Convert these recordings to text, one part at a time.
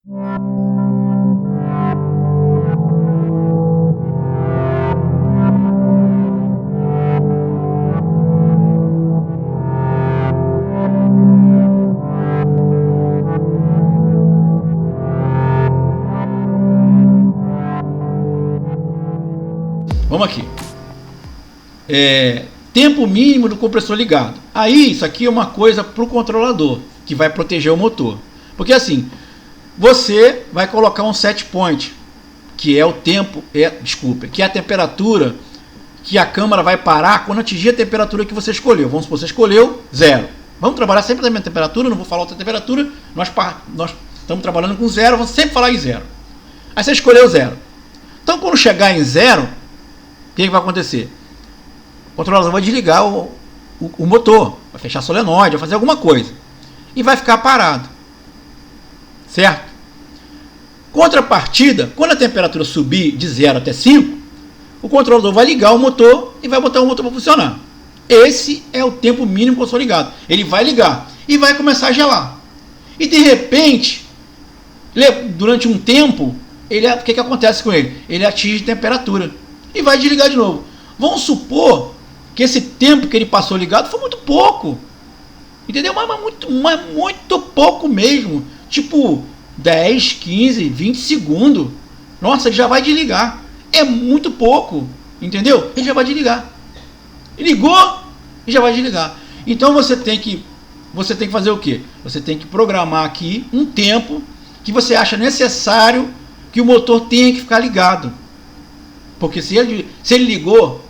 Vamos aqui. Tempo mínimo do compressor ligado. Aí isso aqui é uma coisa para o controlador, que vai proteger o motor. Porque assim, você vai colocar um set point, que é o tempo, que é a temperatura que a câmera vai parar quando atingir a temperatura que você escolheu. Vamos supor, você escolheu 0. Vamos trabalhar sempre na mesma temperatura, não vou falar outra temperatura, nós estamos trabalhando com 0, vamos sempre falar em 0. Aí você escolheu 0. Então quando chegar em 0, o que vai acontecer? O controlador vai desligar o motor, vai fechar a solenoide, vai fazer alguma coisa e vai ficar parado, certo? Contrapartida, quando a temperatura subir de 0 até 5, o controlador vai ligar o motor e vai botar o motor para funcionar. Esse é o tempo mínimo que eu sou ligado. Ele vai ligar e vai começar a gelar. E de repente, durante um tempo, o que acontece com ele? Ele atinge temperatura e vai desligar de novo. Vamos supor que esse tempo que ele passou ligado foi muito pouco. Entendeu? Mas muito pouco mesmo. Tipo 10, 15, 20 segundos. Nossa, ele já vai desligar. É muito pouco. Entendeu? Ele já vai desligar. Ligou e já vai desligar. Então você tem que fazer o quê? Você tem que programar aqui um tempo que você acha necessário que o motor tenha que ficar ligado. Porque se ele ligou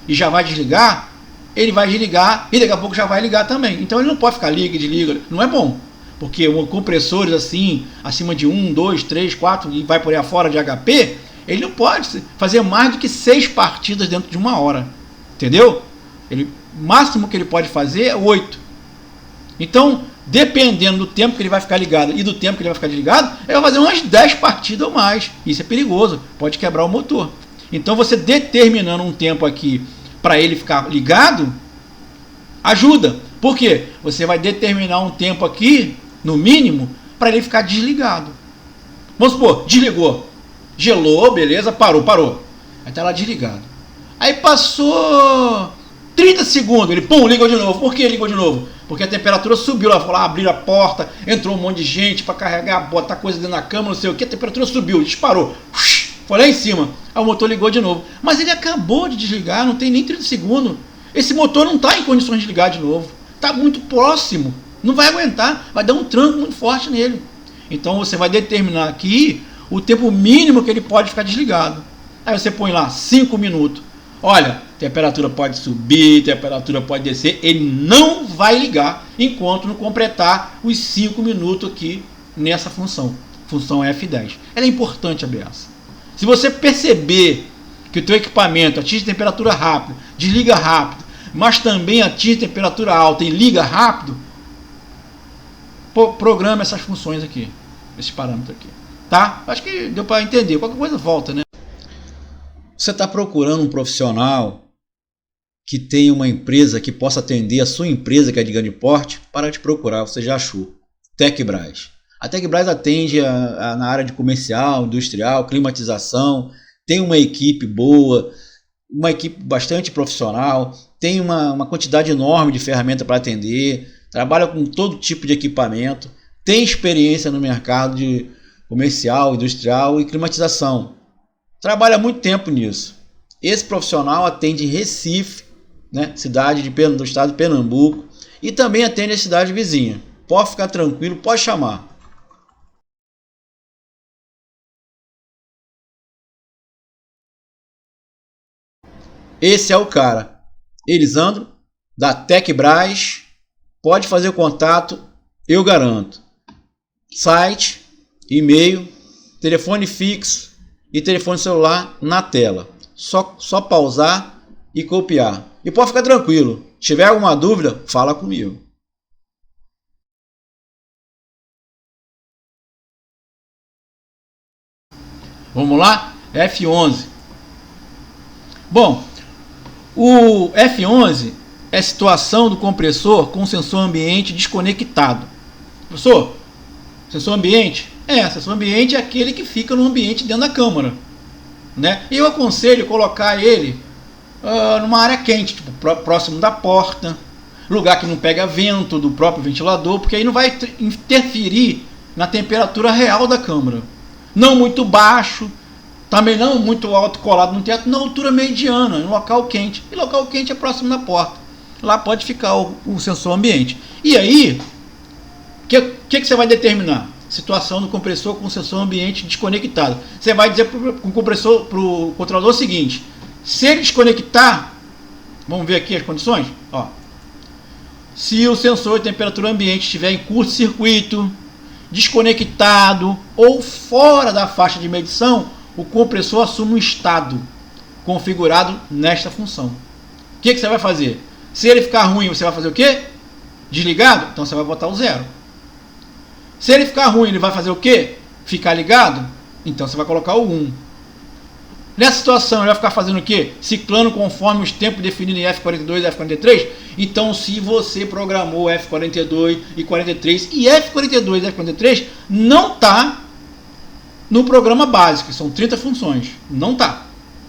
e já vai desligar, ele vai desligar e daqui a pouco já vai ligar também. Então ele não pode ficar liga e desliga. Não é bom. Porque compressores assim, acima de 1, 2, 3, 4 e vai por aí afora de HP, ele não pode fazer mais do que 6 partidas dentro de uma hora. Entendeu? O máximo que ele pode fazer é 8. Então, dependendo do tempo que ele vai ficar ligado e do tempo que ele vai ficar desligado, ele vai fazer umas 10 partidas ou mais. Isso é perigoso, pode quebrar o motor. Então, você determinando um tempo aqui para ele ficar ligado, ajuda. Por quê? Você vai determinar um tempo aqui, no mínimo, para ele ficar desligado. Vamos supor, desligou. Gelou, beleza, parou. Aí está lá desligado. Aí passou 30 segundos, ele pum, ligou de novo. Por que ligou de novo? Porque a temperatura subiu, lá foi lá, abriram a porta, entrou um monte de gente para carregar, botar coisa dentro da cama, não sei o que, a temperatura subiu, disparou, foi lá em cima, aí o motor ligou de novo. Mas ele acabou de desligar, não tem nem 30 segundos. Esse motor não está em condições de ligar de novo, está muito próximo, não vai aguentar, vai dar um tranco muito forte nele. Então você vai determinar aqui o tempo mínimo que ele pode ficar desligado. Aí você põe lá 5 minutos. Olha, temperatura pode subir, temperatura pode descer, ele não vai ligar enquanto não completar os 5 minutos aqui nessa função F10. Ela é importante a beça. Se você perceber que o teu equipamento atinge temperatura rápida, desliga rápido, mas também atinge temperatura alta e liga rápido, programa essas funções aqui, esses parâmetros aqui, tá? Acho que deu para entender. Qualquer coisa volta, né? Você está procurando um profissional que tenha uma empresa que possa atender a sua empresa que é de grande porte? Para de procurar, você já achou. TecBras. A TecBras atende na área de comercial, industrial, climatização, tem uma equipe boa, uma equipe bastante profissional, tem uma quantidade enorme de ferramentas para atender, trabalha com todo tipo de equipamento, tem experiência no mercado de comercial, industrial e climatização. Trabalha há muito tempo nisso. Esse profissional atende em Recife, né, cidade do estado de Pernambuco, e também atende a cidade vizinha. Pode ficar tranquilo, pode chamar. Esse é o cara, Elisandro, da TecBras. Pode fazer o contato, eu garanto. Site, e-mail, telefone fixo e telefone celular na tela. Só pausar e copiar. E pode ficar tranquilo. Se tiver alguma dúvida, fala comigo. Vamos lá? F11. Bom, o F11 é a situação do compressor com o sensor ambiente desconectado. Professor, sensor ambiente Sensor ambiente é aquele que fica no ambiente dentro da câmara, né? Eu aconselho colocar ele numa área quente, tipo próximo da porta, lugar que não pega vento do próprio ventilador, porque aí não vai interferir na temperatura real da câmara. Não muito baixo, também não muito alto colado no teto, na altura mediana, em local quente. E local quente é próximo da porta. Lá pode ficar o sensor ambiente. E aí, o que você vai determinar? Situação do compressor com o sensor ambiente desconectado. Você vai dizer para o controlador o seguinte: se ele desconectar, vamos ver aqui as condições. Ó, se o sensor de temperatura ambiente estiver em curto-circuito, desconectado ou fora da faixa de medição, o compressor assume um estado configurado nesta função. O que você vai fazer? Se ele ficar ruim, você vai fazer o quê? Desligado? Então você vai botar o 0. Se ele ficar ruim, ele vai fazer o quê? Ficar ligado? Então você vai colocar o 1. Nessa situação, ele vai ficar fazendo o quê? Ciclando conforme os tempos definidos em F42 e F43. Então, se você programou F42 e 43, e F42 e F43 não está no programa básico, que são 30 funções. Não está.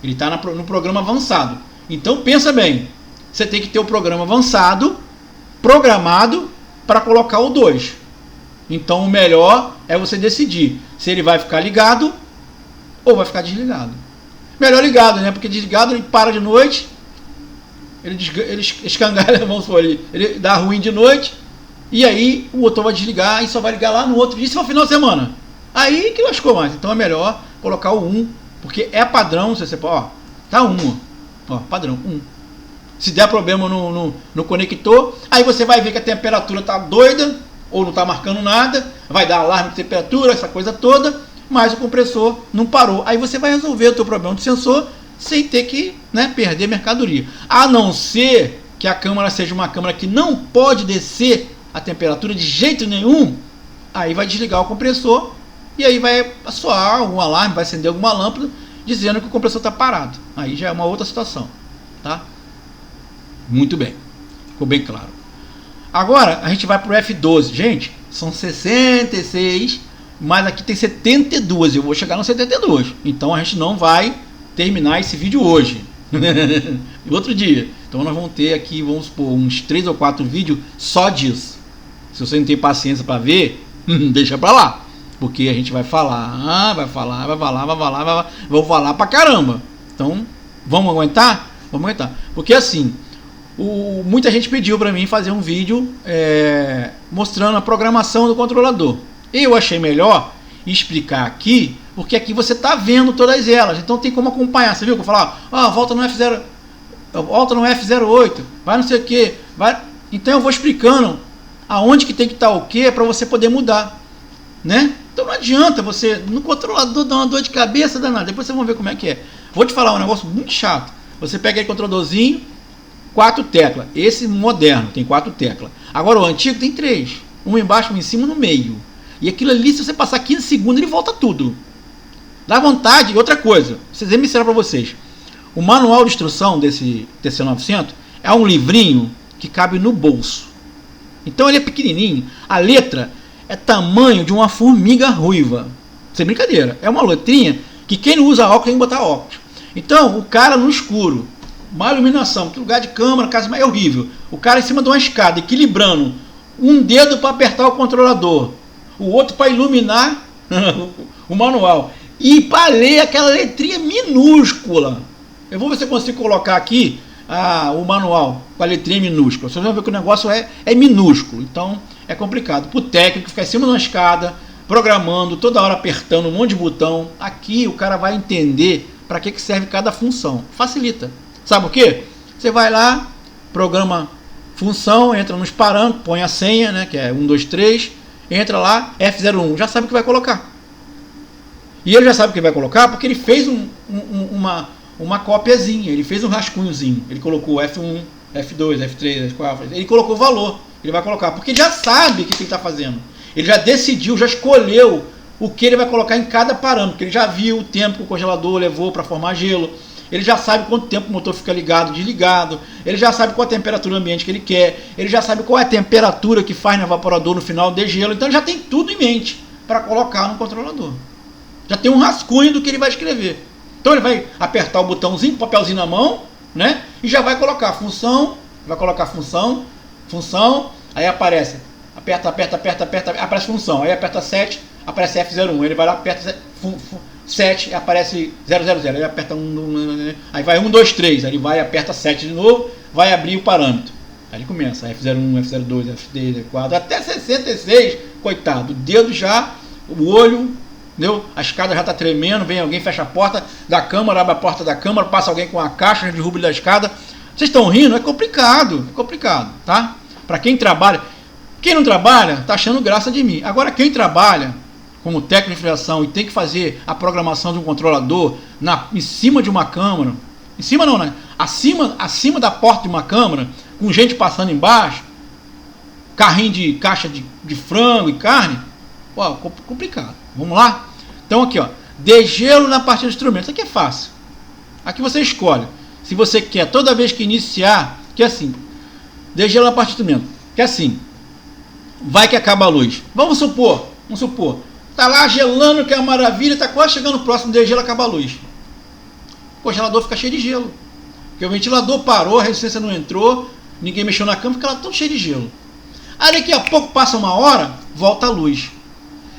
Ele está no programa avançado. Então, pensa bem. Você tem que ter o programa avançado programado para colocar o 2. Então, o melhor é você decidir se ele vai ficar ligado ou vai ficar desligado. Melhor ligado, né? Porque desligado ele para de noite, ele escangalha, vamos supor, ele dá ruim de noite, e aí o motor vai desligar e só vai ligar lá no outro dia, se for final de semana. Aí que lascou mais. Então é melhor colocar o 1, porque é padrão. Você pode, ó, tá 1, ó, padrão 1. Se der problema no conector, aí você vai ver que a temperatura tá doida, ou não tá marcando nada, vai dar alarme de temperatura, essa coisa toda, mas o compressor não parou. Aí você vai resolver o teu problema do sensor sem ter que, né, perder mercadoria. A não ser que a câmara seja uma câmara que não pode descer a temperatura de jeito nenhum, aí vai desligar o compressor e aí vai soar algum alarme, vai acender alguma lâmpada dizendo que o compressor está parado. Aí já é uma outra situação, tá? Muito bem, ficou bem claro. Agora a gente vai para o F12. Gente, são 66, mas aqui tem 72. Eu vou chegar no 72. Então a gente não vai terminar esse vídeo hoje. Outro dia. Então nós vamos ter aqui, vamos supor, uns 3 ou 4 vídeos só disso. Se você não tem paciência para ver, deixa para lá. Porque a gente vai falar, vai falar. Vou falar pra caramba. Então, vamos aguentar? Vamos aguentar. Porque assim, muita gente pediu para mim fazer um vídeo mostrando a programação do controlador. Eu achei melhor explicar aqui, porque aqui você está vendo todas elas, então tem como acompanhar. Você viu que eu falar, volta no F0, volta no F08, vai não sei o que, vai. Então eu vou explicando aonde que tem que estar o que para você poder mudar, né? Então não adianta você no controlador dar uma dor de cabeça danada. Depois vocês vão ver como é que é. Vou te falar um negócio muito chato. Você pega aquele controladorzinho, 4 teclas. Esse moderno tem 4 teclas. Agora o antigo tem 3. Um embaixo, um em cima, no meio. E aquilo ali, se você passar 15 segundos, ele volta tudo. Dá vontade. E outra coisa, vocês vão me ensinar para vocês. O manual de instrução desse TC900 é um livrinho que cabe no bolso. Então ele é pequenininho. A letra é tamanho de uma formiga ruiva. Sem brincadeira. É uma letrinha que quem não usa óculos tem que botar óculos. Então, o cara no escuro, má iluminação, lugar de câmera, casa é horrível. O cara em cima de uma escada, equilibrando um dedo para apertar o controlador, o outro para iluminar o manual e para ler aquela letrinha minúscula. Eu vou ver se eu consigo colocar aqui o manual com a letrinha minúscula. Vocês vão ver que o negócio é minúsculo. Então é complicado. Para o técnico ficar em cima de uma escada, programando, toda hora apertando um monte de botão. Aqui o cara vai entender para que serve cada função. Facilita. Sabe o que? Você vai lá, programa função, entra nos parâmetros, põe a senha, né, que é 1, 2, 3, entra lá, F01, já sabe o que vai colocar. E ele já sabe o que vai colocar porque ele fez uma cópiazinha, ele fez um rascunhozinho. Ele colocou F1, F2, F3, F4, ele colocou o valor. Ele vai colocar, porque ele já sabe o que ele está fazendo. Ele já decidiu, já escolheu o que ele vai colocar em cada parâmetro. Ele já viu o tempo que o congelador levou para formar gelo. Ele já sabe quanto tempo o motor fica ligado, desligado. Ele já sabe qual a temperatura ambiente que ele quer. Ele já sabe qual é a temperatura que faz no evaporador no final de gelo. Então ele já tem tudo em mente. para colocar no controlador. Já tem um rascunho do que ele vai escrever. Então ele vai apertar o botãozinho, o papelzinho na mão, né? E já vai colocar função, função, aí aparece, aperta, aparece função, aí aperta 7, aparece F01, ele vai lá, aperta 7, aparece 000, ele aperta 1, aí vai 1, 2, 3, aí ele vai, aperta 7 de novo, vai abrir o parâmetro. Aí ele começa, F01, F02, F3, F4, até 66, coitado, o dedo já, o olho, entendeu? A escada já está tremendo, vem alguém, fecha a porta da câmara, abre a porta da câmara, passa alguém com a caixa, derruba da escada. Vocês estão rindo? É complicado, tá? Para quem trabalha, quem não trabalha, está achando graça de mim. Agora, quem trabalha como técnico de refrigeração e tem que fazer a programação de um controlador em cima de uma câmara, em cima não, né? Acima da porta de uma câmara, com gente passando embaixo, carrinho de caixa de frango e carne, ó, complicado. Vamos lá? Então aqui, ó, degelo na parte do instrumento. Isso aqui é fácil. Aqui você escolhe. Se você quer toda vez que iniciar, que é assim, degelo na parte do instrumento, que é assim, vai que acaba a luz. Vamos supor, tá lá gelando, que é uma maravilha, tá quase chegando próximo do degelo, acaba a luz. O congelador fica cheio de gelo. Porque o ventilador parou, a resistência não entrou, ninguém mexeu na cama, fica lá todo cheio de gelo. Aí daqui a pouco passa uma hora, volta a luz.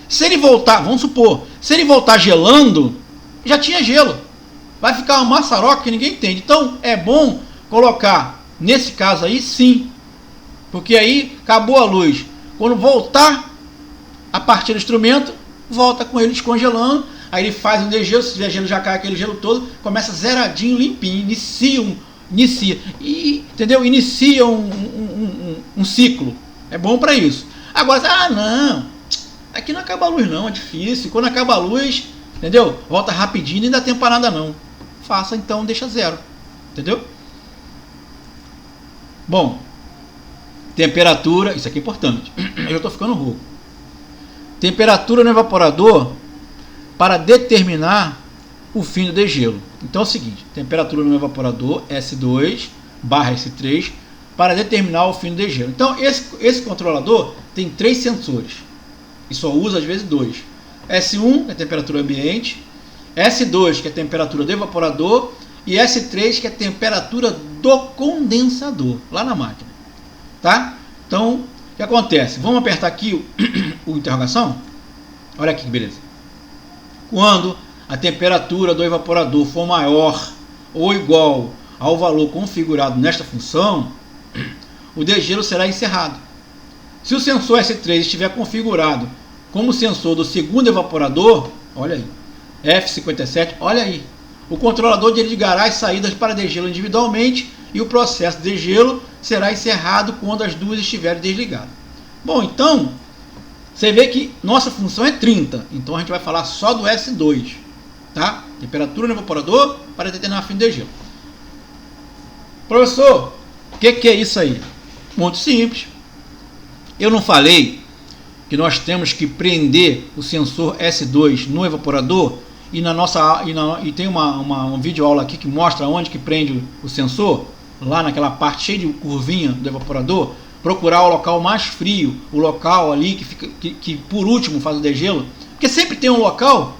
Se ele voltar, vamos supor, se ele voltar gelando, já tinha gelo. Vai ficar uma maçaroca que ninguém entende. Então é bom colocar, nesse caso aí, sim. Porque aí acabou a luz. Quando voltar a partir do instrumento, volta com ele descongelando. Aí ele faz um degelo, se tiver gelo já cai aquele gelo todo, começa zeradinho, limpinho, inicia. E, entendeu? Inicia um ciclo. É bom para isso. Agora, não, aqui não acaba a luz não, é difícil. Quando acaba a luz, entendeu? Volta rapidinho, nem dá tempo para nada não. Faça então, deixa zero. Entendeu? Bom, temperatura, isso aqui é importante. Eu estou ficando rouco. Temperatura no evaporador para determinar o fim do degelo. Então é o seguinte, temperatura no evaporador S2/S3 para determinar o fim do degelo. Então esse controlador tem 3 sensores e só usa às vezes 2. S1 que é a temperatura ambiente, S2 que é a temperatura do evaporador e S3 que é a temperatura do condensador lá na máquina, tá? Então o que acontece? Vamos apertar aqui o interrogação. Olha aqui que beleza. Quando a temperatura do evaporador for maior ou igual ao valor configurado nesta função, o degelo será encerrado. Se o sensor S3 estiver configurado como sensor do segundo evaporador, olha aí, F57, olha aí, o controlador desligará as saídas para degelo individualmente e o processo de degelo será encerrado quando as duas estiverem desligadas. Bom, então, você vê que nossa função é 30, então a gente vai falar só do S2, tá? Temperatura no evaporador para determinar o fim do degelo. Professor, o que é isso aí? Muito simples. Eu não falei que nós temos que prender o sensor S2 no evaporador e tem um vídeo aula aqui que mostra onde que prende o sensor, lá naquela parte cheia de curvinha do evaporador, procurar o local mais frio, o local ali que por último faz o degelo, porque sempre tem um local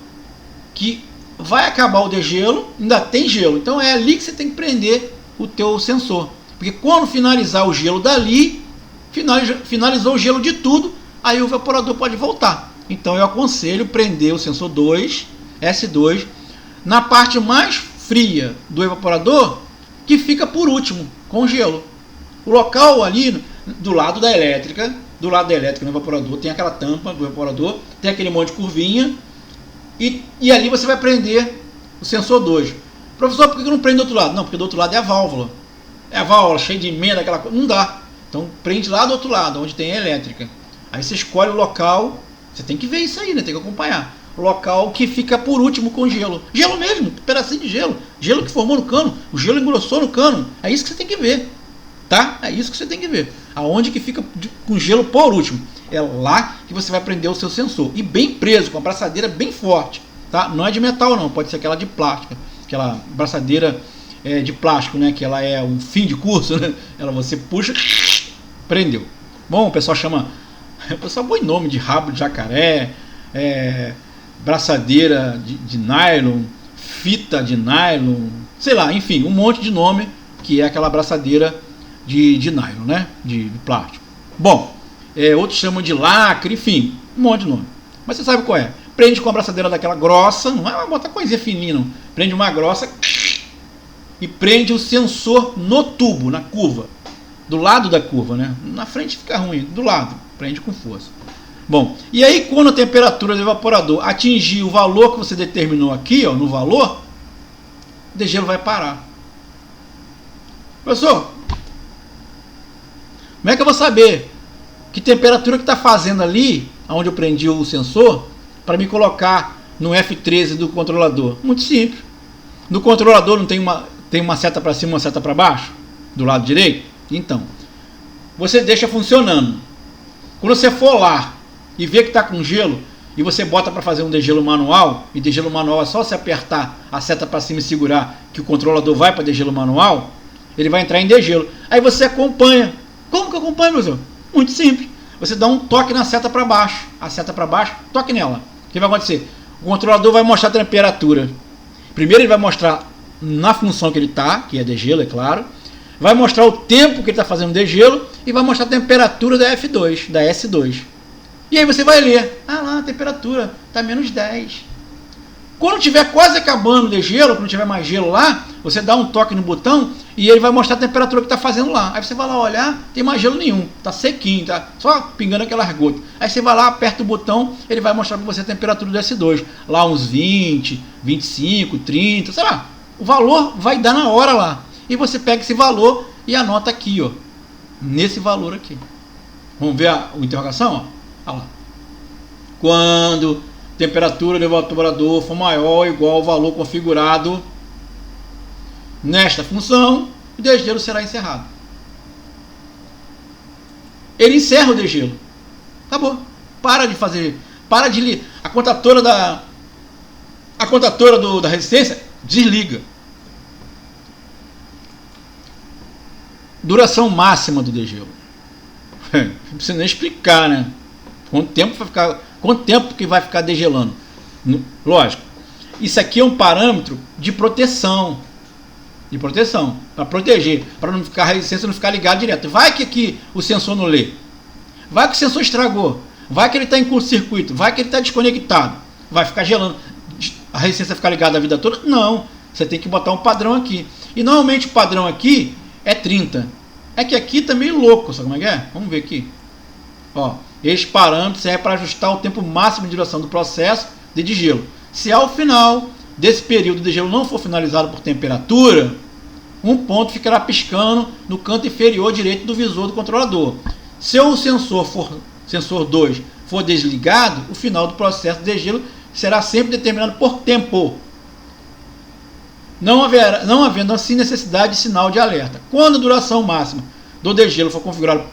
que vai acabar o degelo, ainda tem gelo, então é ali que você tem que prender o teu sensor, porque quando finalizar o gelo dali, finalizou o gelo de tudo, aí o evaporador pode voltar. Então eu aconselho prender o sensor 2, S2, na parte mais fria do evaporador, que fica por último, com gelo. O local ali do lado da elétrica no evaporador, tem aquela tampa do evaporador, tem aquele monte de curvinha, e ali você vai prender o sensor 2. Professor, por que eu não prendo do outro lado? Não, porque do outro lado é a válvula. É a válvula cheia de emenda, aquela coisa. Não dá. Então prende lá do outro lado, onde tem a elétrica. Aí você escolhe o local, você tem que ver isso aí, né? Tem que acompanhar. O local que fica por último com gelo. Gelo mesmo, um pedacinho de gelo. Gelo que formou no cano, o gelo engrossou no cano. É isso que você tem que ver, tá? É isso que você tem que ver. Aonde que fica com gelo por último. É lá que você vai prender o seu sensor. E bem preso, com a braçadeira bem forte, tá? Não é de metal não, pode ser aquela de plástico. Aquela braçadeira de plástico, né? Que ela é um fim de curso, né? Ela você puxa, prendeu. Bom, o pessoal põe nome de rabo de jacaré, braçadeira de nylon, fita de nylon, sei lá, enfim, um monte de nome que é aquela braçadeira de nylon, né? De plástico. Bom, outros chamam de lacre, enfim, um monte de nome. Mas você sabe qual é? Prende com a braçadeira daquela grossa, não é botar coisinha fininha, não. Prende uma grossa e prende o sensor no tubo, na curva. Do lado da curva, né? Na frente fica ruim, do lado, prende com força. Bom, e aí quando a temperatura do evaporador atingir o valor que você determinou aqui, ó, no valor, o degelo vai parar. Professor, como é que eu vou saber que temperatura que está fazendo ali, onde eu prendi o sensor, para me colocar no F13 do controlador? Muito simples. No controlador não tem uma seta para cima e uma seta para baixo? Do lado direito? Então, você deixa funcionando. Quando você for lá e ver que está com gelo, e você bota para fazer um degelo manual, e degelo manual é só você apertar a seta para cima e segurar, que o controlador vai para degelo manual, ele vai entrar em degelo. Aí você acompanha. Como que eu acompanho, professor? Muito simples. Você dá um toque na seta para baixo. A seta para baixo, toque nela. O que vai acontecer? O controlador vai mostrar a temperatura. Primeiro ele vai mostrar na função que ele está, que é degelo, é claro. Vai mostrar o tempo que ele está fazendo degelo e vai mostrar a temperatura da F2, da S2. E aí você vai ler. Ah lá, a temperatura está menos 10. Quando tiver quase acabando o degelo, quando tiver mais gelo lá, você dá um toque no botão e ele vai mostrar a temperatura que está fazendo lá. Aí você vai lá olhar, tem mais gelo nenhum, está sequinho, tá só pingando aquelas gotas. Aí você vai lá, aperta o botão, ele vai mostrar para você a temperatura do S2. Lá uns 20, 25, 30, sei lá. O valor vai dar na hora lá. E você pega esse valor e anota aqui, ó. Nesse valor aqui. Vamos ver a interrogação? Ó. Olha lá. Quando a temperatura do evaporador for maior ou igual ao valor configurado nesta função, o degelo será encerrado. Ele encerra o degelo. Acabou. Para de fazer. Para de. A contatora da resistência desliga. Duração máxima do degelo. Não precisa nem explicar, né? Quanto tempo que vai ficar degelando? Lógico. Isso aqui é um parâmetro de proteção. De proteção. Para proteger. Para não ficar a resistência não ficar ligada direto. Vai que aqui o sensor não lê. Vai que o sensor estragou. Vai que ele está em curto-circuito. Vai que ele está desconectado. Vai ficar gelando. A resistência ficar ligada a vida toda? Não. Você tem que botar um padrão aqui. E normalmente o padrão aqui é 30. É que aqui tá meio louco, sabe como é que é? Vamos ver aqui. Ó, este parâmetro serve para ajustar o tempo máximo de duração do processo de degelo. Se ao final desse período de degelo não for finalizado por temperatura, um ponto ficará piscando no canto inferior direito do visor do controlador. Se o sensor 2 for desligado, o final do processo de degelo será sempre determinado por tempo. Não havendo assim necessidade de sinal de alerta. Quando a duração máxima do degelo for configurada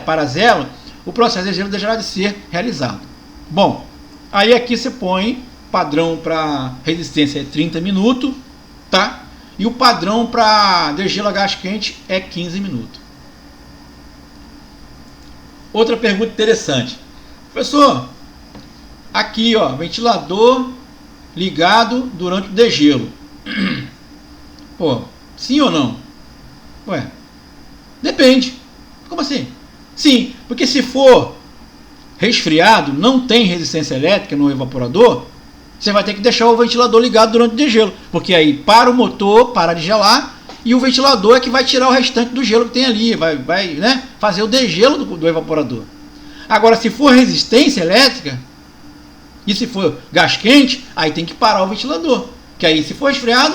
para zero, o processo de degelo deixará de ser realizado. Bom, aí aqui você põe padrão para resistência é 30 minutos, tá? E o padrão para degelo a gás quente é 15 minutos. Outra pergunta interessante. Professor, aqui ó, ventilador ligado durante o degelo. Pô, sim ou não? Ué, depende. Como assim? Sim, porque se for resfriado, não tem resistência elétrica no evaporador, você vai ter que deixar o ventilador ligado durante o degelo, porque aí para o motor, para de gelar, e o ventilador é que vai tirar o restante do gelo que tem ali, vai né, fazer o degelo do evaporador. Agora, se for resistência elétrica, e se for gás quente, aí tem que parar o ventilador. Que aí, se for resfriado,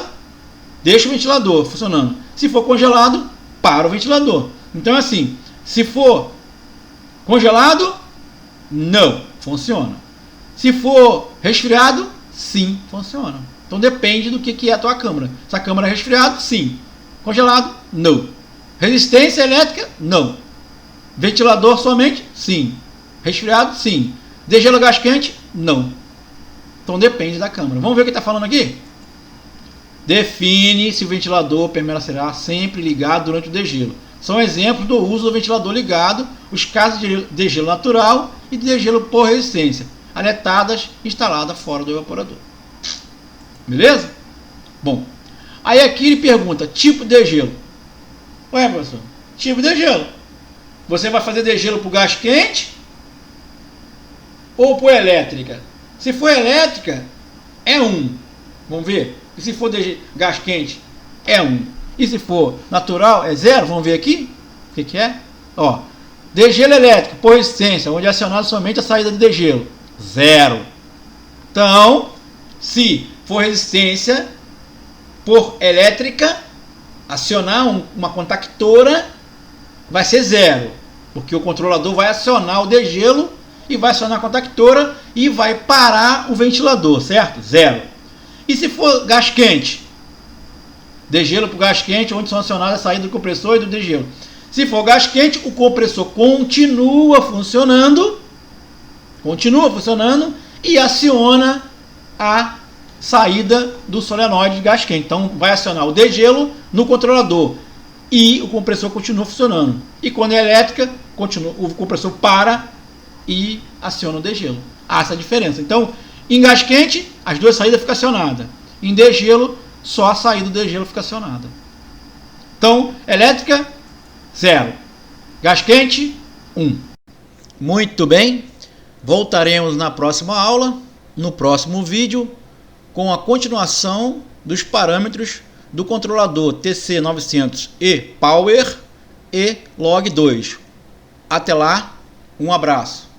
deixa o ventilador funcionando. Se for congelado, para o ventilador. Então, assim, se for congelado, não funciona. Se for resfriado, sim, funciona. Então, depende do que é a tua câmara. Se a câmara é resfriado, sim. Congelado, não. Resistência elétrica, não. Ventilador somente, sim. Resfriado, sim. Degelo gás quente, não. Então, depende da câmara. Vamos ver o que está falando aqui? Define se o ventilador permanecerá sempre ligado durante o degelo. São exemplos do uso do ventilador ligado, os casos de degelo natural e de degelo por resistência. aletadas instaladas fora do evaporador. Beleza? Bom, aí aqui ele pergunta tipo de degelo. Ué, professor, tipo de degelo. Você vai fazer degelo para o gás quente ou por elétrica? Se for elétrica, é 1. Vamos ver. E se for gás quente, é 1. E se for natural, é 0. Vamos ver aqui. O que é? Ó, degelo elétrico por resistência, onde é acionado somente a saída de degelo. 0. Então, se for resistência por elétrica, acionar uma contactora, vai ser 0. Porque o controlador vai acionar o degelo e vai acionar a contactora e vai parar o ventilador, certo? 0. E se for gás quente? Degelo para o gás quente, onde são acionadas a saída do compressor e do degelo. Se for gás quente, o compressor continua funcionando e aciona a saída do solenoide de gás quente. Então vai acionar o degelo no controlador e o compressor continua funcionando. E quando é elétrica, o compressor para e aciona o degelo. Há essa diferença. Então, em gás quente, as duas saídas ficam acionadas. Em degelo, só a saída do degelo fica acionada. Então, elétrica, 0. Gás quente, 1. Muito bem. Voltaremos na próxima aula, no próximo vídeo, com a continuação dos parâmetros do controlador TC900E Power e Log2. Até lá, um abraço.